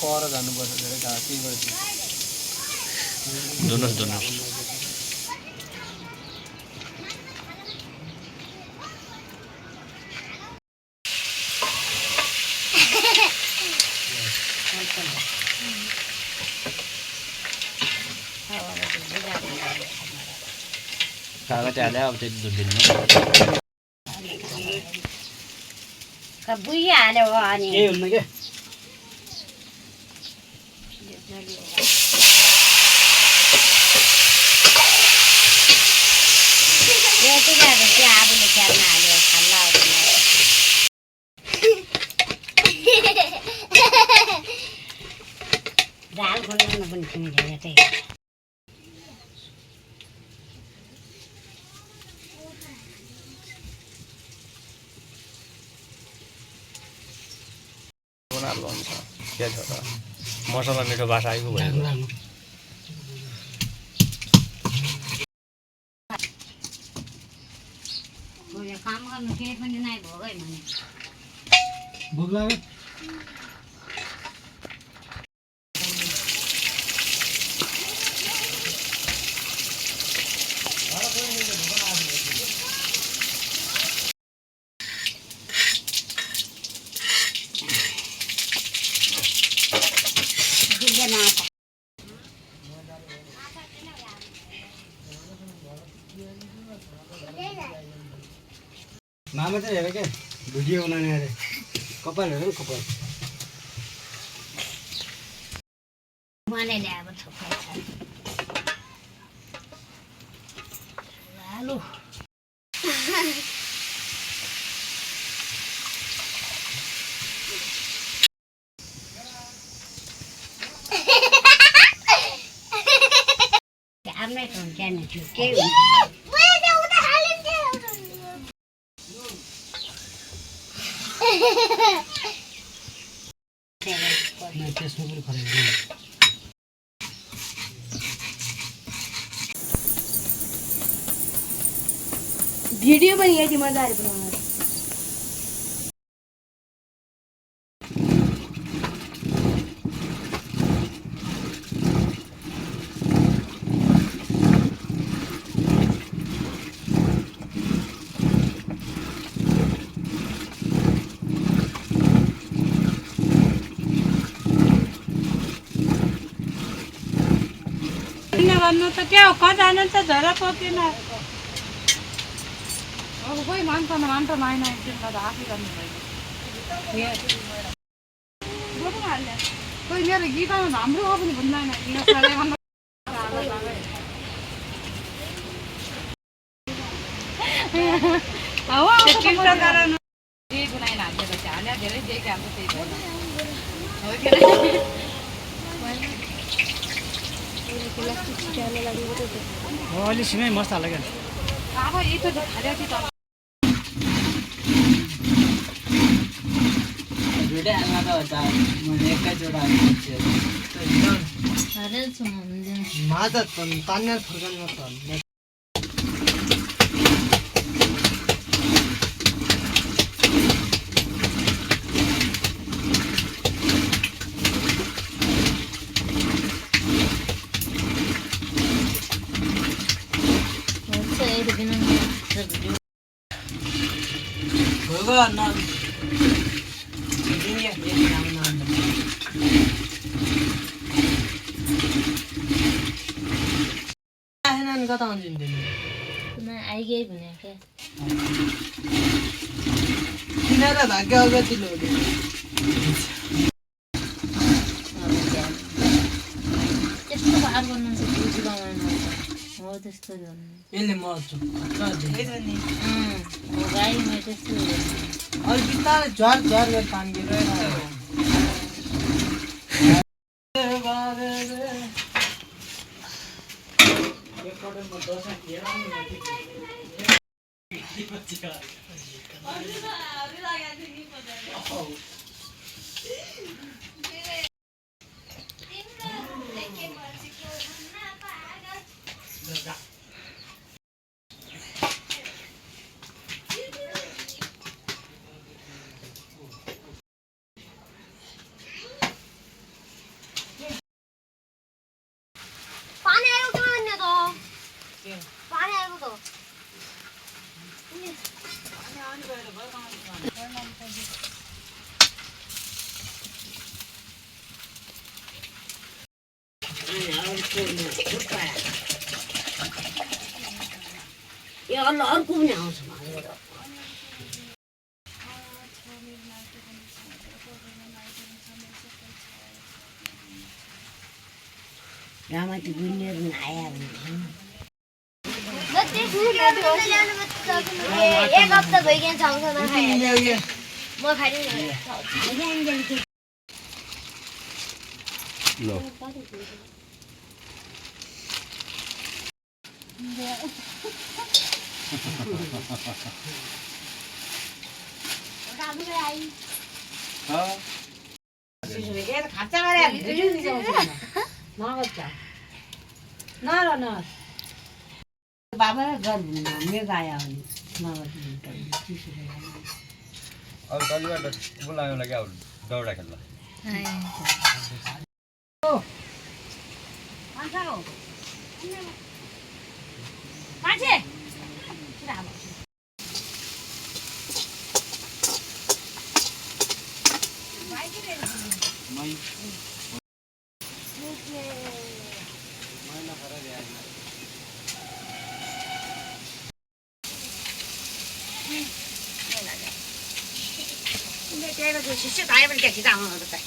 पर जानुपर्छ धेरै घाँसी गर्छ दोनों दोनों कागज आले अब चाहिँ 2 दिनमा कबुई हाल्यो अनि के हुन्न के यो चाहिँ गाह्रो चाहिँ आबुले खेल्न हाल्यो खल्ला झाल खोल्नु पनि किन्दैन त्यही मसला मिठो बासा आइगयो भयो काम गर्नु केही पनि नै भयो है भने भोक लाग्यो मामा चाहिँ हेर क्या भिडियो बनाउने अरे कपाल हेर न कपाल मैले ल्याएको थुप्रै छ आलु आफ्नै त हुन्छ नि त्यो केही हुन्छ त्यसमा पनि खराब भिडियो पनि यति मजाले बनाउनु भन्नु त क्या हो कहाँ जानुहुन्छ झरा पोकेन अब कोही मान्छ नाइन एकदिन त आफै गर्नु भयो कोही मेरो गीतमा हाम्रो हो पनि भन्दैन अलि सिमै मस्त हाल्यो क्या अब यस्तो खाल्यो कि त भिडियो हाल्न त हुन्छ मैले एकैचोटि माछा तान्ने फर्काउने मात्र कता हुन्छ आइगए भने क्या किनेर भाग्य अगतिलो त्यस्तो बार गर्नु चाहिँ बुझी बनाउनु हो त्यस्तो गर्नु यसले मर्छु गाईमा त्यस्तो अलि बिस्तारै झर झर गरेर तान्दिएर यो अर्को पनि आउँछ रामाती गुन्नेहरू आया भने एक हप्ता भइगयो छ म खाइदिनु ल खर्चा गरे भिडियो दिन्छ न बाबा घर मेघ आया अब कलिबाट बोलाउनु लागि अब दौडा खेल्न मान्छे शिष्य आयो भने क्या छिटो आउनु त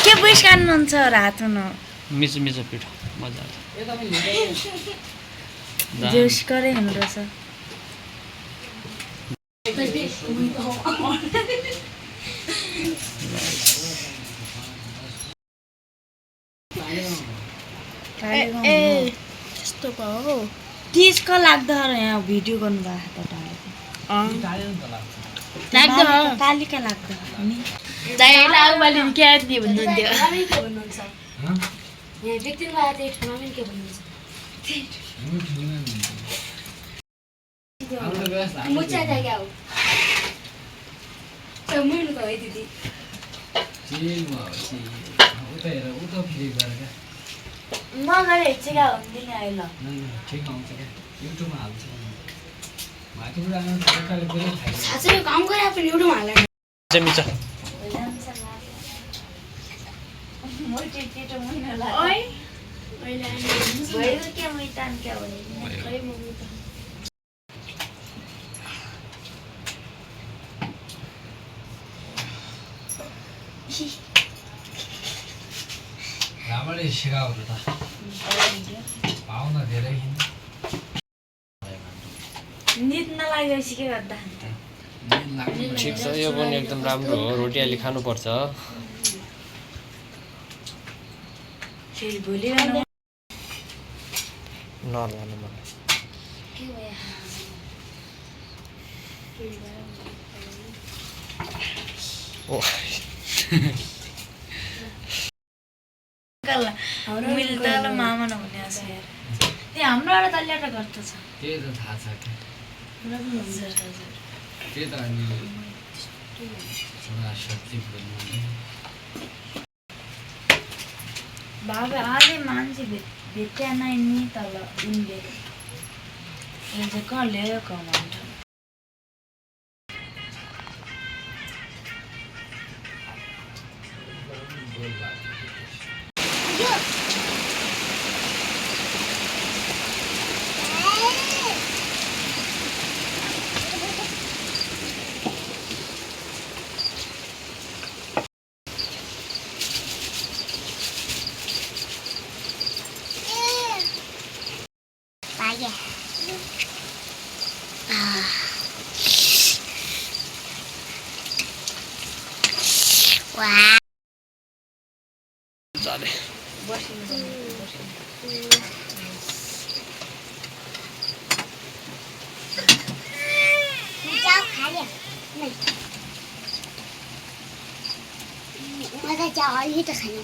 के बुइस कान्नुहुन्छ हातमा न मिसो मिसो पिठो मजा आउँछ जोस करे हुनु रहेछ ए त्यस्तो भयो त्यसको लाग्दो यहाँ भिडियो गर्नुभएको त कालिका लाग्दो नि यहाँ व्यक्ति के भन्नुहुन्छ मुचा क्या हो मैले त है दिदी नगरे हेर्छेका हुन्थेन अहिले साँच्चै काम गरे पनि युट्युबमा हालेर मिसा राम्ररी सिकाउनु त पाउन धेरै निद नलागेपछि के गर्दा ठिक छ यो पनि एकदम राम्रो हो रोटी अलि खानुपर्छ फेरि भोलि नलानु मलाई ओ मैले त मामा नहुने आछ यार त्यो हाम्रो एउटा तल्लिएर घर त छ त्यही त थाहा छ के त्यही त अनि सच्ची बाबा आले मान्छे भेट्या नै नि तल उनले चाहिँ कहिले कमाउँछ जाले मजा चाहिँ अलि त खाने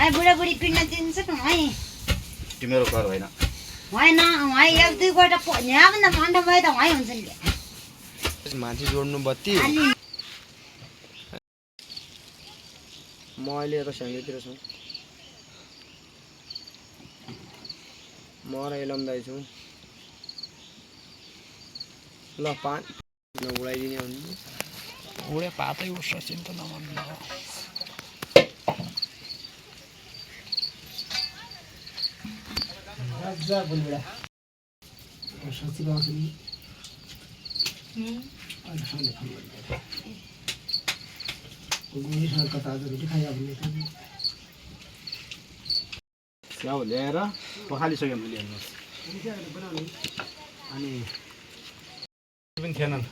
उहाँ बुढाबुढी पिट्न दिन्छ न उहाँ तिम्रो घर होइन होइन उहाँ एक दुईबाट यहाँभन्दा मन्डा भए त उहाँ हुन्छ नि मान्छे जोड्नु बत्ती म अहिले यता स्याङ्गेतिर छु म र इलम दाइ छु ल पान उडाइदिने हो उडे पातै उड्छ चिन्ता नगर्नु राजा बुलबुडा सचिव आउँछ नि अहिले सन्डे फोन गरिदिएको गोलीसँग कता आज रोटी खाइयो भने स्याउ ल्याएर पखालिसक्यो मैले हेर्नुहोस् अनि पनि थिएनन्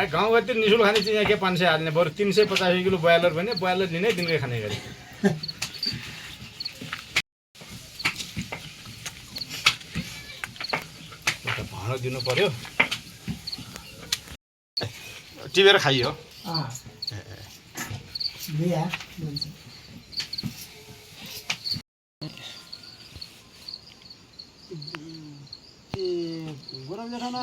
गाउँघरतिर निःशुल्क खाने चिज यहाँ के 500 हाल्ने बरु 350 किलो ब्रोइलर भने ब्रोइलर दिनै दिनकै खाने गरी भाँडो दिनु पर्यो टिपेर खाइयो बिहा भन्छ गोराम जेठा न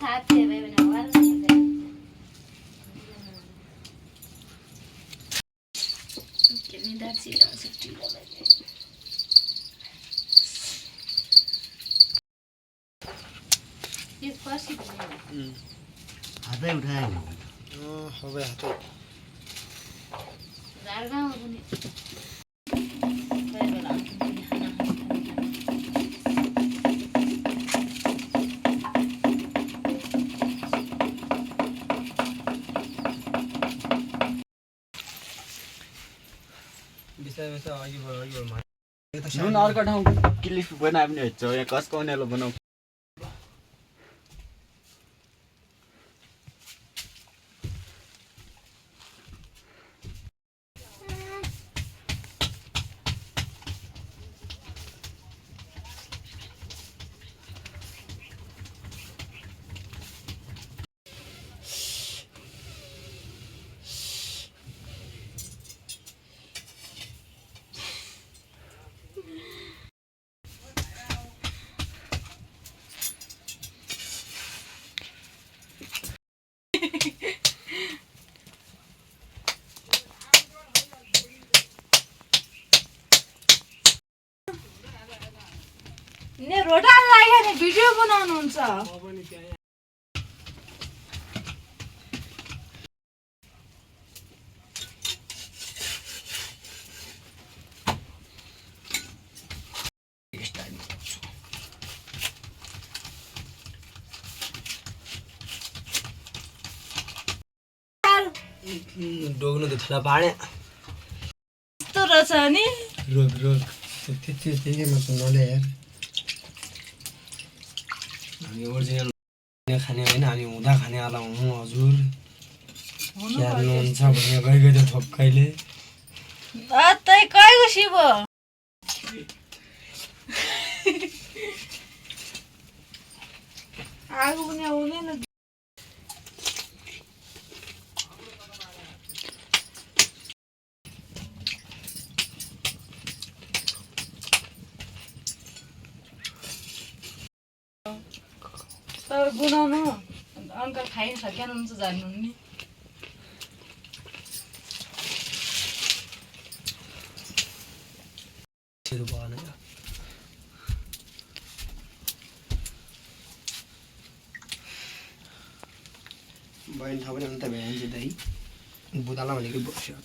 हातै उठायो હવે હાથે नुन अर्को ठाउँ क्लिप बनायो भने हुन्छ यहाँ कसको उनीहरू बनाऊ ने रोटा लाग्यो नि भिडियो बनाउनुहुन्छ डोग्नु त ठुला पाडे यस्तो रहेछ नि रोग त्यही मात्र नले यार हामी ओरिजिनल खाने होइन हामी हुँदा खानेवाला हुँ हजुर हुन्छ भने गइगयो त्यो ठोक्कैले तै कहीको शिव आगो पनि आउँदैन तर गुनाउनु अङ्कल खाइ सकिहाल्नुहुन्छ जान्नु नि बहिनी ठाउँ पनि अन्त भ्याइन्छ दाइ बुदाला भनेको बस्यो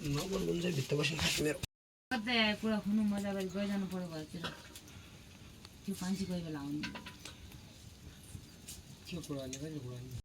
नबोल्नु चाहिँ भित्र बस्नु खास मेरो कतै कुरा खुनु मजा गरी गइजानु पर्यो घरतिर त्यो मान्छे कोही बेला आउनु के कुरा